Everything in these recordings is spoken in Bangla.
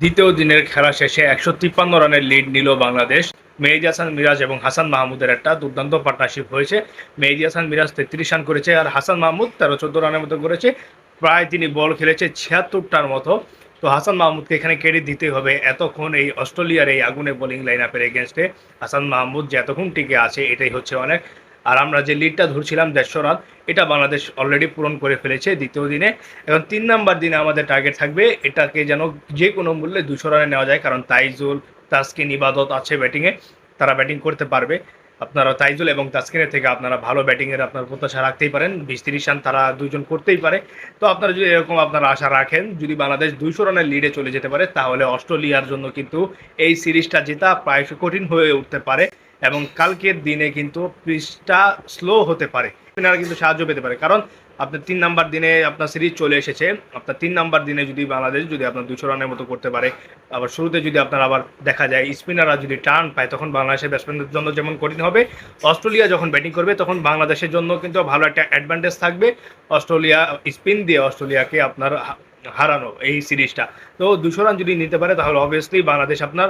দ্বিতীয় দিনের খেলা শেষে ১৫৩ রানের লিড নিল বাংলাদেশ। মেহেদী হাসান মিরাজ এবং হাসান মাহমুদের একটা দুর্দান্ত পার্টনারশিপ হয়েছে। মেহেদী হাসান মিরাজ ৩৩ রান করেছে আর হাসান মাহমুদ ১৩-১৪ রানের মতো করেছে। প্রায় তিনি বল খেলেছে ৭৬টার মতো। তো হাসান মাহমুদকে এখানে ক্রেডিট দিতেই হবে, এতক্ষণ এই অস্ট্রেলিয়ার এই আগুনে বোলিং লাইন আপের এগেনস্টে হাসান মাহমুদ যে এতক্ষণ টিকে আছে এটাই হচ্ছে অনেক। আর আমরা যে লিডটা ধরছিলাম ১৫০ রান, এটা বাংলাদেশ অলরেডি পূরণ করে ফেলেছে দ্বিতীয় দিনে। এখন ৩ নাম্বার দিনে আমাদের টার্গেট থাকবে এটাকে যেন যে কোনো মূল্যে ২০০ রানে নেওয়া যায়, কারণ তাইজুল, তাসকিন, ইবাদত আছে ব্যাটিংয়ে, তারা ব্যাটিং করতে পারবে। আপনারা তাইজুল এবং তাসকিনের থেকে আপনারা ভালো ব্যাটিংয়ের আপনার প্রত্যাশা রাখতেই পারেন। ২০-৩০ রান তারা দুজন করতেই পারে। তো আপনারা যদি এরকম আপনারা আশা রাখেন, যদি বাংলাদেশ ২০০ রানের লিডে চলে যেতে পারে, তাহলে অস্ট্রেলিয়ার জন্য কিন্তু এই সিরিজটা জেতা প্রায় কঠিন হয়ে উঠতে পারে এবং কালকের দিনে কিন্তু পিচটা স্লো হতে পারে। স্পিনাররা কিন্তু সাহায্য পেতে পারে, কারণ আপনার ৩ নাম্বার দিনে আপনার সিরিজ চলে এসেছে। আপনার ৩ নাম্বার দিনে যদি বাংলাদেশ যদি আপনার ২০০ রানের মতো করতে পারে, আবার শুরুতে যদি আপনার আবার দেখা যায় স্পিনাররা যদি টার্ন পায়, তখন বাংলাদেশের ব্যাটসম্যানদের জন্য যেমন কঠিন হবে, অস্ট্রেলিয়া যখন ব্যাটিং করবে তখন বাংলাদেশের জন্য কিন্তু ভালো একটা অ্যাডভান্টেজ থাকবে। অস্ট্রেলিয়া স্পিন দিয়ে অস্ট্রেলিয়াকে আপনার হারানো এই সিরিজটা। তো ২০০ রান যদি নিতে পারে তাহলে অবভিয়াসলি বাংলাদেশ আপনার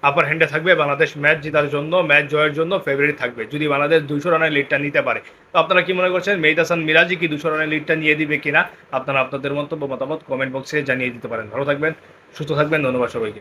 আপার হ্যান্ডে থাকবে, বাংলাদেশ ম্যাচ জেতার জন্য, ম্যাচ জয়ের জন্য ফেভারিট থাকবে যদি বাংলাদেশ ২০০ রানের লিডটা নিতে পারে। তো আপনারা কি মনে করছেন, মেহেদী হাসান মিরাজই কি ২০০ রানের লিডটা নিয়ে দিবে কিনা? আপনারা আপনাদের মন্তব্য মতামত কমেন্ট বক্সে জানিয়ে দিতে পারেন। ভালো থাকবেন, সুস্থ থাকবেন, ধন্যবাদ সবাইকে।